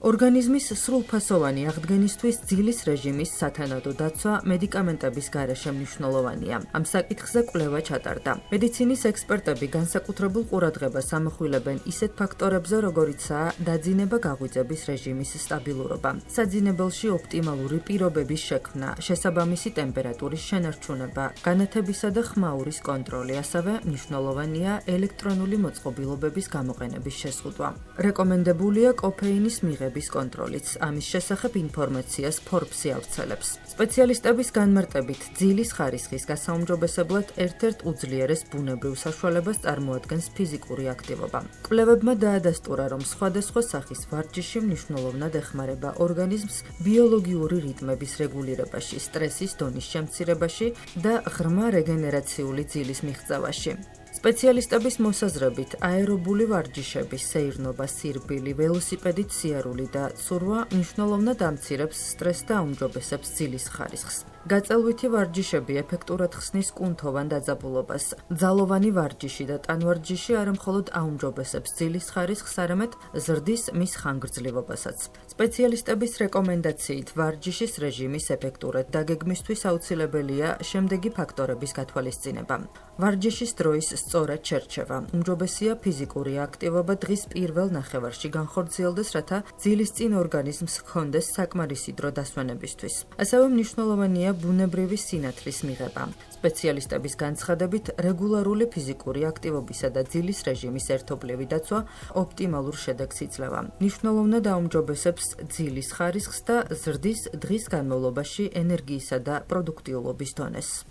ორგანიზმის სრულფასოვანი აღდგენისთვის ძილის რეჟიმის სათანადო დაცვა მედიკამენტების გარეშე მნიშვნელოვანია. ამ საკითხზე კვლევა ჩატარდა. მედიცინის ექსპერტები განსაკუთრებულ ყურადღებას ამახვილებენ ისეთ ფაქტორებზე, როგორიცაა დაძინება გაღვიძების რეჟიმის სტაბილურობა, საძინებელში ოპტიმალური პირობების შექმნა, შესაბამისი ტემპერატურის შენარჩუნება, განათებისა და ხმაურის კონტროლი, ასევე მნიშვნელოვანია ელექტრონული მოწყობილობების გამოყენების შეზღუდვა. რეკომენდებულია კოფეინის მიღების კონტროლიც. ამის შესახებ ინფორმაციას Forbes-ი ავრცელებს. სპეციალისტების განმარტებით, ძილის ხარისხის გასაუმჯობესებლად ერთ-ერთ უძლიერეს ბუნებრივ საშუალებას წარმოადგენს ფიზიკური აქტივობა. კვლევებმა დაადასტურა, რომ სხვადასხვა სახის ვარჯიში მნიშვნელოვნად ეხმარება ორგანიზმს ბიოლოგიური რიტმების რეგულირებაში, სტრესის დონის შემცირებაში და ღრმა რეგენერაციული ძილის მიღწევაში. სპეციალისტების მოსაზრებით, აერობული ვარჯიშები, სეირნობა, სირბილი, ველოსიპედით სიარული და ცურვა მნიშვნელოვნად ამცირებს სტრესს და აუმჯობესებს ძილის ხარისხს. გაწელვითი ვარჯიშები ეფექტურად ხსნის კუნთოვან დაძაბულობას. ძალოვანი ვარჯიში და ტანვარჯიში არამხოლოდ აუმჯობესებს ძილის ხარისხს, არამედ ზრდის მის ხანგრძლივობასაც. სპეციალისტების რეკომენდაციით ვარჯიშის რეჟიმის ეფექტურად დაგეგმისთვის აუცილებელია შემდეგი ფაქტორების გათვალისწინება. ვარჯიშის დროის სწორად შერჩევა. უმჯობესია ფიზიკური აქტივობა დღის პირველ ნახევარში განხორციელდეს, რათა ძილის წინ ორგანიზმს ჰქონდეს საკმარისი დრო დასვენებისთვის. ასევე მნიშვნელოვანია ბუნებრივი სინათლის მიღება. სპეციალისტების განცხადებით, რეგულარული ფიზიკური აქტივობისა და ძილის რეჟიმის ერთობლივი დაცვა ოპტიმალურ შედეგს იძლევა. მნიშვნელოვნად აუმჯობესებს ძილის ხარისხს და ზრდის დღის განმავლობაში ენერგიისა და პროდუქტიულობის დონეს.